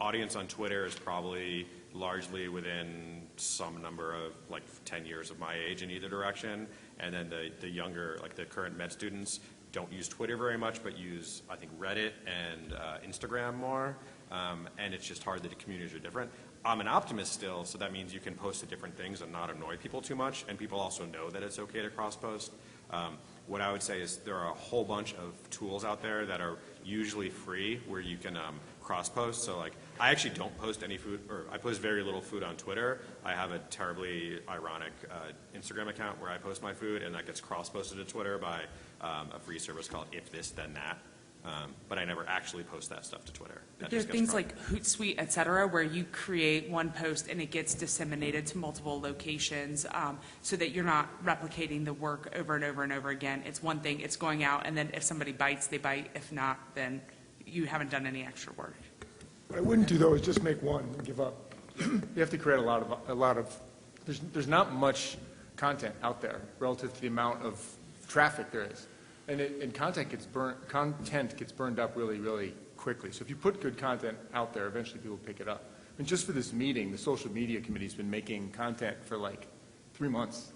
audience on Twitter is probably largely within some number of like 10 years of my age in either direction. and then the younger, like the current med students, don't use Twitter very much, but use, I think, Reddit and Instagram more, and it's just hard that the communities are different. I'm an optimist still, so that means you can post to different things and not annoy people too much, and people also know that it's okay to cross-post. What I would say is there are a whole bunch of tools out there that are usually free where you can cross-post. So like, I actually don't post any food, or I post very little food on Twitter. I have a terribly ironic Instagram account where I post my food, and that gets cross-posted to Twitter by a free service called If This Then That. But I never actually post that stuff to Twitter. That There are just gets things crossed. like Hootsuite, et cetera, where you create one post and it gets disseminated to multiple locations, so that you're not replicating the work over and over and over again. It's one thing, it's going out, and then if somebody bites, they bite. If not, then you haven't done any extra work. What I wouldn't do, though, is just make one and give up. You have to create a lot of there's not much content out there relative to the amount of traffic there is. And content gets burned up really, really quickly. So if you put good content out there, eventually people pick it up. I mean, just for this meeting, the social media committee's been making content for like 3 months.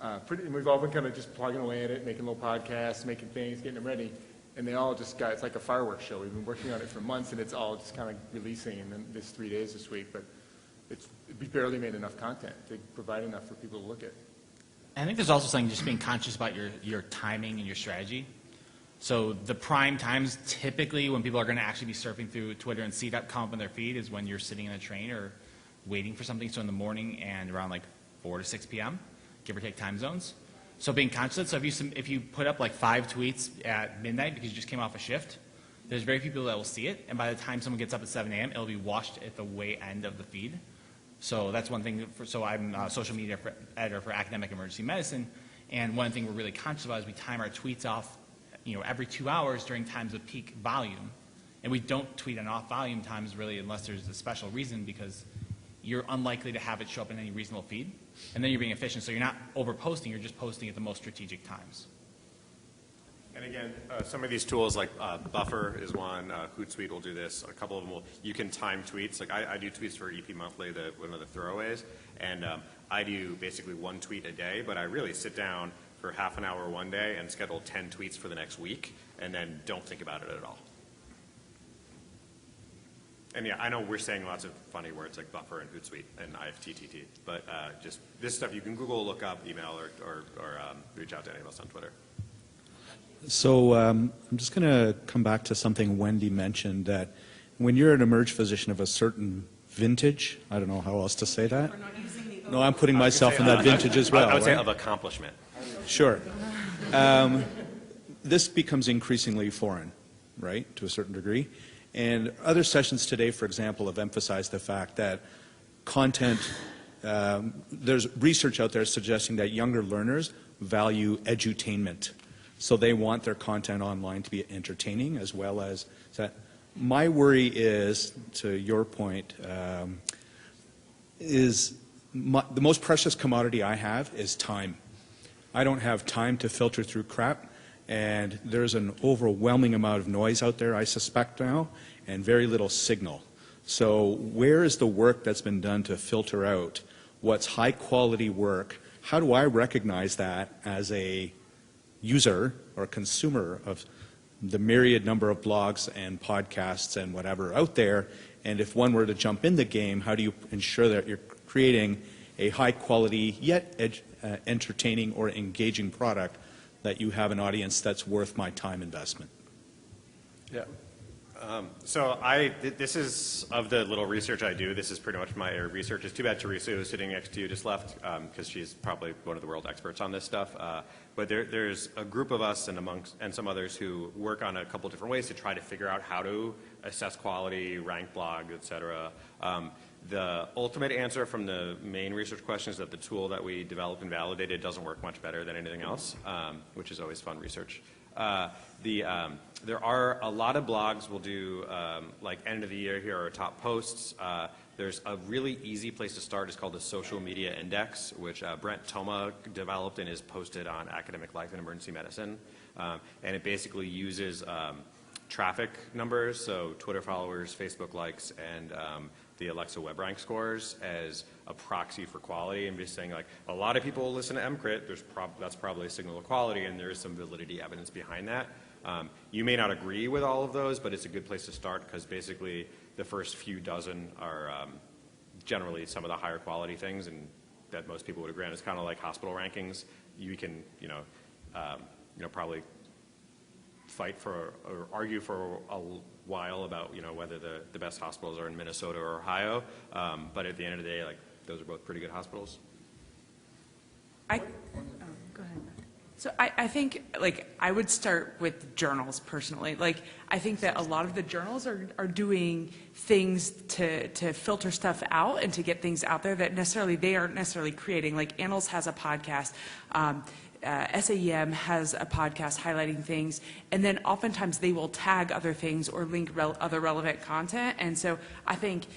And we've all been kind of just plugging away at it, making little podcasts, making things, getting them ready. And they all just got, it's like a fireworks show. We've been working on it for months, and it's all just kind of releasing in this 3 days this week. But we barely made enough content to provide enough for people to look at. I think there's also something just being conscious about your timing and your strategy. So the prime times, typically when people are going to actually be surfing through Twitter and see that come up on their feed, is when you're sitting in a train or waiting for something. So in the morning and around like 4 to 6 p.m., give or take time zones. So being conscious. So if you put up like 5 tweets at midnight because you just came off a shift, there's very few people that will see it. And by the time someone gets up at 7 a.m., it'll be washed at the way end of the feed. So that's one thing. So I'm a social media editor for Academic Emergency Medicine, and one thing we're really conscious about is we time our tweets off, every 2 hours during times of peak volume, and we don't tweet on off volume times really unless there's a special reason, because you're unlikely to have it show up in any reasonable feed, and then you're being efficient. So you're not over posting; you're just posting at the most strategic times. And again, some of these tools like Buffer is one, Hootsuite will do this, a couple of them you can time tweets. Like I do tweets for EP Monthly, one of the throwaways, and I do basically 1 tweet a day, but I really sit down for half an hour one day and schedule 10 tweets for the next week, and then don't think about it at all. And yeah, I know we're saying lots of funny words like Buffer and Hootsuite and IFTTT, but just this stuff you can Google, look up, email, or reach out to any of us on Twitter. So I'm just going to come back to something Wendy mentioned, that when you're an emerge physician of a certain vintage, I don't know how else to say that. We're not using the No, I'm putting myself in that vintage as well. I would say right? of accomplishment. Sure. This becomes increasingly foreign, right, to a certain degree. And other sessions today, for example, have emphasized the fact that content, there's research out there suggesting that younger learners value edutainment. So they want their content online to be entertaining as well as that. My worry is, to your point, the most precious commodity I have is time. I don't have time to filter through crap, and there's an overwhelming amount of noise out there, I suspect now, and very little signal. So where is the work that's been done to filter out what's high quality work? How do I recognize that as a user or consumer of the myriad number of blogs and podcasts and whatever out there? And if one were to jump in the game, how do you ensure that you're creating a high quality yet entertaining or engaging product that you have an audience that's worth my time investment? Yeah. So this is, of the little research I do, this is pretty much my research. It's too bad Teresa, who's sitting next to you, just left, because she's probably one of the world experts on this stuff. But there's a group of us and some others who work on a couple different ways to try to figure out how to assess quality, rank blog, et cetera. The ultimate answer from the main research question is that the tool that we developed and validated doesn't work much better than anything else, which is always fun research. There are a lot of blogs will do, like end of the year, here are top posts. There's a really easy place to start. It's called the Social Media Index, which Brent Thoma developed and is posted on Academic Life and Emergency Medicine. And it basically uses traffic numbers, so Twitter followers, Facebook likes, and the Alexa web rank scores as a proxy for quality and just saying like, a lot of people listen to MCRIT, that's probably a signal of quality, and there is some validity evidence behind that. You may not agree with all of those, but it's a good place to start because basically the first few dozen are generally some of the higher quality things and that most people would agree on. It's kind of like hospital rankings. You can, probably fight for or argue for a while about, whether the best hospitals are in Minnesota or Ohio. But at the end of the day, like, those are both pretty good hospitals. Go ahead. So I think, like, I would start with journals personally. Like, I think that a lot of the journals are doing things to filter stuff out and to get things out there that they aren't necessarily creating. Like, Annals has a podcast. SAEM has a podcast highlighting things, and then oftentimes they will tag other things or link other relevant content. And so I think,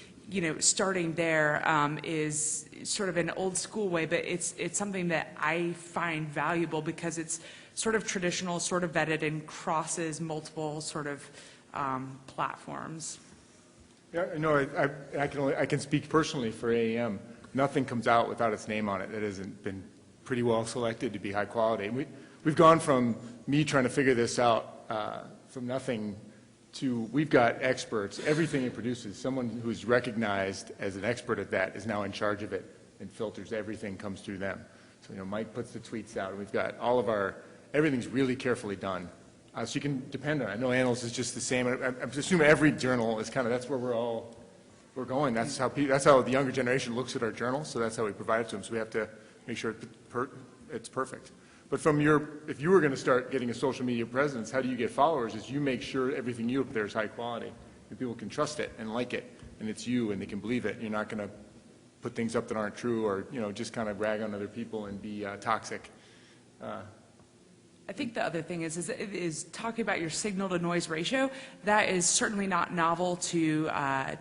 starting there is sort of an old school way, but it's something that I find valuable because it's sort of traditional, sort of vetted, and crosses multiple sort of platforms. Yeah, no, I can speak personally for AEM. Nothing comes out without its name on it that hasn't been pretty well selected to be high quality. We've gone from me trying to figure this out from nothing to we've got experts. Everything it produces, someone who's recognized as an expert at that is now in charge of it and filters everything comes through them. So, Mike puts the tweets out, and we've got all of everything's really carefully done. So you can depend on it. I know Annals is just the same. I assume every journal is that's where we're going. That's how the younger generation looks at our journals, so that's how we provide it to them. So we have to make sure it's perfect. But if you were going to start getting a social media presence, how do you get followers? Is you make sure everything you put there is high quality, and people can trust it and like it, and it's you, and they can believe it. You're not going to put things up that aren't true, or just kind of rag on other people and be toxic. I think the other thing is talking about your signal to noise ratio. That is certainly not novel to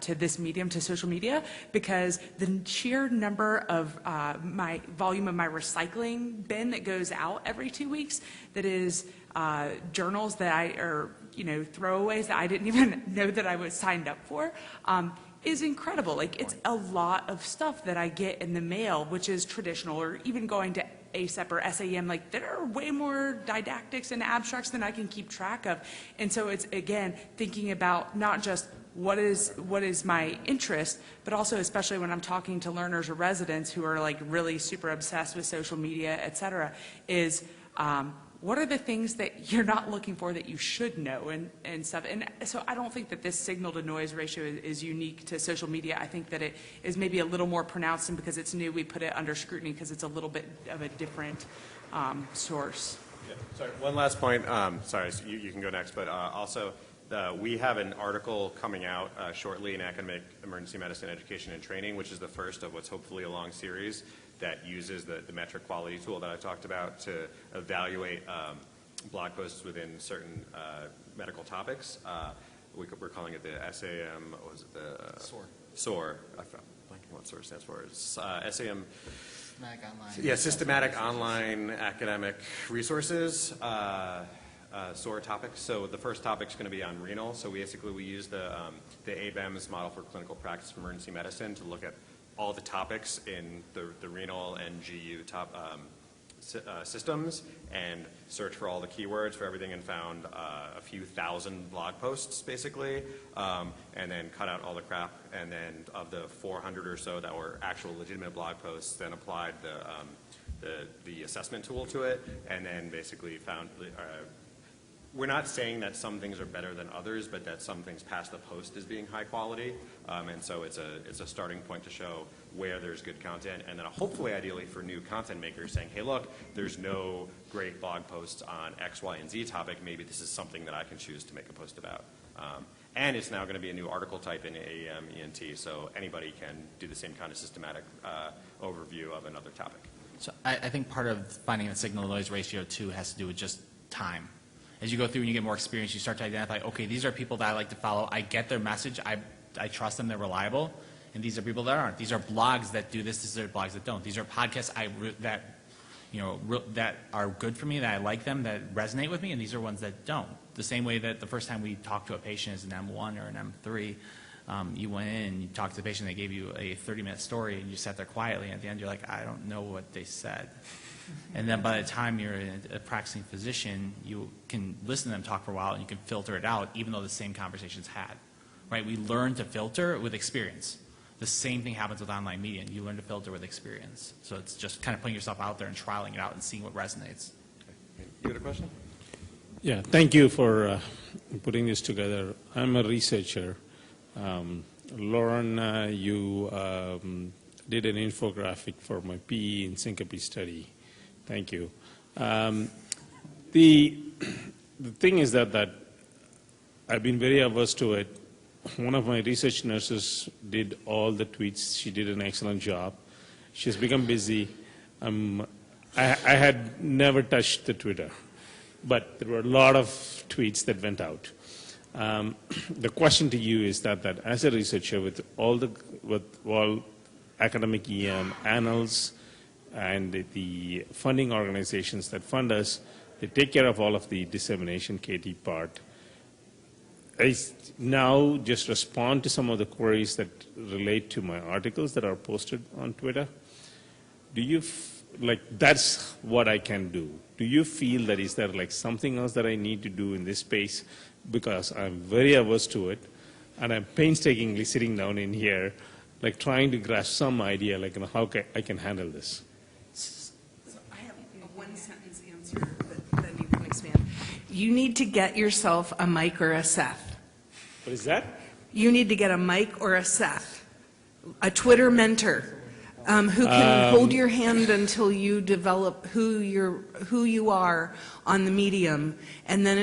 this medium, to social media, because the sheer number of my volume of my recycling bin that goes out every 2 weeks, that is journals that throwaways that I didn't even know that I was signed up for, is incredible. Like, it's a lot of stuff that I get in the mail, which is traditional, or even going to ASEP or SAEM, like, there are way more didactics and abstracts than I can keep track of. And so it's, again, thinking about not just what is my interest, but also, especially when I'm talking to learners or residents who are like really super obsessed with social media, et cetera, is what are the things that you're not looking for that you should know and stuff. And so I don't think that this signal to noise ratio is unique to social media. I think that it is maybe a little more pronounced, and because it's new, we put it under scrutiny because it's a little bit of a different source. Yeah. Sorry, one last point. Sorry, so you can go next, but also we have an article coming out shortly in Academic Emergency Medicine Education and Training, which is the first of what's hopefully a long series that uses the metric quality tool that I talked about to evaluate blog posts within certain medical topics. We're calling it the SAM, what was it, the SOAR. SOAR. I'm blanking what SOAR stands for. It's SAM. Systematic online. Yeah, systematic online academic resources. SOAR topics. So the first topic is going to be on renal. So we use the ABEMS model for clinical practice of emergency medicine to look at all the topics in the renal and GU systems and search for all the keywords for everything, and found a few thousand blog posts basically, and then cut out all the crap, and then of the 400 or so that were actual legitimate blog posts, then applied the assessment tool to it, and then basically found we're not saying that some things are better than others, but that some things pass the post as being high quality, and so it's a starting point to show where there's good content, and then hopefully, ideally, for new content makers saying, hey, look, there's no great blog posts on X, Y, and Z topic. Maybe this is something that I can choose to make a post about. And it's now going to be a new article type in AEM, ENT, so anybody can do the same kind of systematic overview of another topic. So I think part of finding the signal to noise ratio too has to do with just time. As you go through and you get more experience, you start to identify, okay, these are people that I like to follow. I get their message. I trust them. They're reliable. And these are people that aren't. These are blogs that do this. These are blogs that don't. These are podcasts that are good for me, that I like them, that resonate with me, and these are ones that don't. The same way that the first time we talk to a patient is an M1 or an M3. You went in and you talked to the patient, they gave you a 30-minute story, and you sat there quietly, and at the end you're like, I don't know what they said. And then by the time you're a practicing physician, you can listen to them talk for a while, and you can filter it out, even though the same conversation's had. Right? We learn to filter with experience. The same thing happens with online media. You learn to filter with experience. So it's just kind of putting yourself out there and trialing it out and seeing what resonates. You got a question? Yeah, thank you for putting this together. I'm a researcher. Lauren, you did an infographic for my PE and syncope study. Thank you. The thing is that I've been very averse to it. One of my research nurses did all the tweets. She did an excellent job. She's become busy. I had never touched the Twitter, but there were a lot of tweets that went out. The question to you is that as a researcher with all academic EM, annals, and the funding organizations that fund us, they take care of all of the dissemination KT part. I now just respond to some of the queries that relate to my articles that are posted on Twitter. Do you, that's what I can do. Do you feel that is there like something else that I need to do in this space? Because I'm very averse to it, and I'm painstakingly sitting down in here, like trying to grasp some idea, like how I can handle this. So I have a one-sentence answer, but then you can expand. You need to get yourself a Mike or a Seth. What is that? You need to get a Mike or a Seth, a Twitter mentor, who can hold your hand until you develop who you are on the medium, and then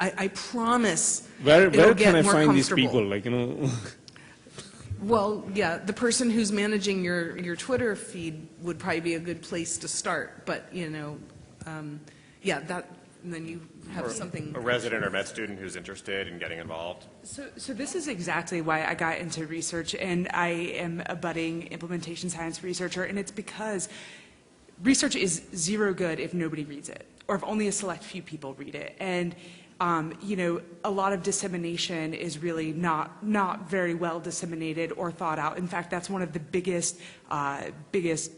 I promise, Where it'll can get I more find these comfortable. people? Well, yeah, the person who's managing your Twitter feed would probably be a good place to start, but, yeah, and then you have something. A resident or med student who's interested in getting involved. So this is exactly why I got into research, and I am a budding implementation science researcher, and it's because research is zero good if nobody reads it, or if only a select few people read it. And a lot of dissemination is really not very well disseminated or thought out. In fact, that's one of the biggest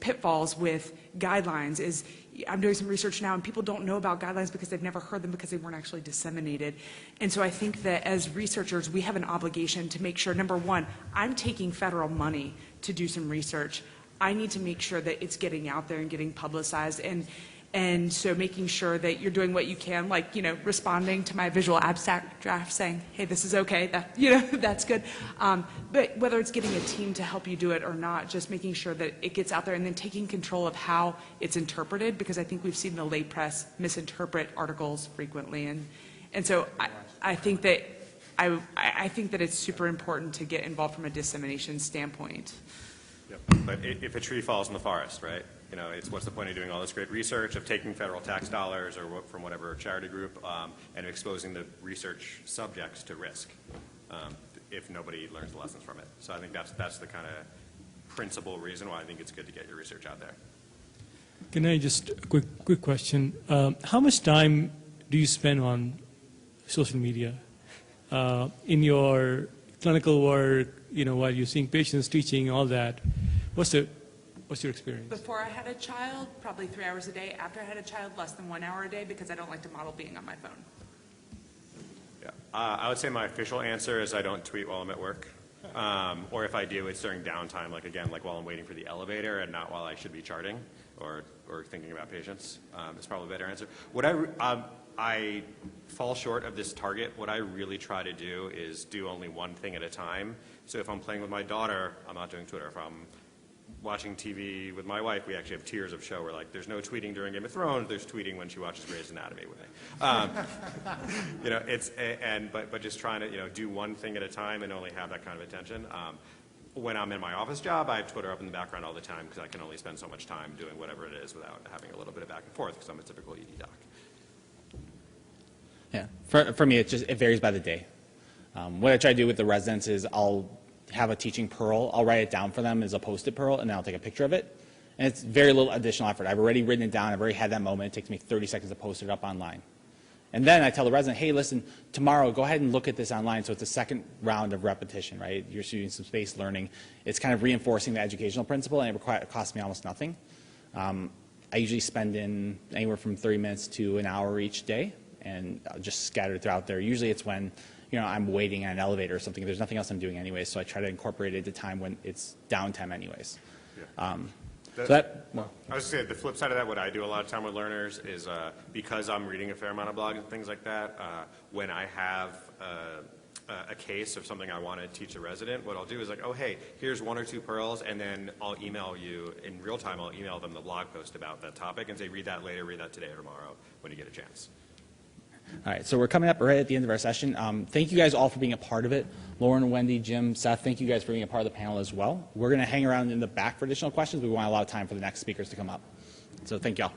pitfalls with guidelines is I'm doing some research now and people don't know about guidelines because they've never heard them because they weren't actually disseminated. And so I think that as researchers, we have an obligation to make sure, number one, I'm taking federal money to do some research. I need to make sure that it's getting out there and getting publicized. And so making sure that you're doing what you can, like, responding to my visual abstract draft saying, hey, this is okay, that's good. But whether it's getting a team to help you do it or not, just making sure that it gets out there and then taking control of how it's interpreted, because I think we've seen the lay press misinterpret articles frequently. And so I think that I think that it's super important to get involved from a dissemination standpoint. Yep. But if a tree falls in the forest, right? It's what's the point of doing all this great research, of taking federal tax dollars or from whatever charity group and exposing the research subjects to risk if nobody learns the lessons from it. So I think that's the kind of principal reason why I think it's good to get your research out there. Can I just, quick question. How much time do you spend on social media in your clinical work, while you're seeing patients, teaching, all that? What's your experience? Before I had a child, probably 3 hours a day. After I had a child, less than 1 hour a day because I don't like to model being on my phone. Yeah. I would say my official answer is I don't tweet while I'm at work. Or if I do, it's during downtime, like while I'm waiting for the elevator and not while I should be charting or thinking about patients. It's probably a better answer. What I fall short of this target. What I really try to do is do only one thing at a time. So if I'm playing with my daughter, I'm not doing Twitter. If I'm watching TV with my wife, we actually have tiers of show where there's no tweeting during Game of Thrones, there's tweeting when she watches Grey's Anatomy with me. But just trying to do one thing at a time and only have that kind of attention. When I'm in my office job, I have Twitter up in the background all the time because I can only spend so much time doing whatever it is without having a little bit of back and forth because I'm a typical ED doc. Yeah, for me, it varies by the day. What I try to do with the residents is I'll have a teaching pearl. I'll write it down for them as a Post-it pearl, and then I'll take a picture of it. And it's very little additional effort. I've already written it down. I've already had that moment. It takes me 30 seconds to post it up online. And then I tell the resident, hey, listen, tomorrow go ahead and look at this online. So it's a second round of repetition, right? You're doing some spaced learning. It's kind of reinforcing the educational principle, and it costs me almost nothing. I usually spend in anywhere from 30 minutes to an hour each day, and I'll just scatter it throughout there. Usually it's when I'm waiting at an elevator or something. There's nothing else I'm doing anyways, so I try to incorporate it into time when it's downtime anyways. Yeah. I was saying the flip side of that, what I do a lot of time with learners is because I'm reading a fair amount of blogs and things like that, when I have a case of something I want to teach a resident, what I'll do is like, oh, hey, here's 1 or 2 pearls, and then I'll email you in real time. I'll email them the blog post about that topic and say, read that later, read that today or tomorrow when you get a chance. All right, so we're coming up right at the end of our session. Thank you guys all for being a part of it. Lauren, Wendy, Jim, Seth, thank you guys for being a part of the panel as well. We're going to hang around in the back for additional questions. We want a lot of time for the next speakers to come up. So thank y'all.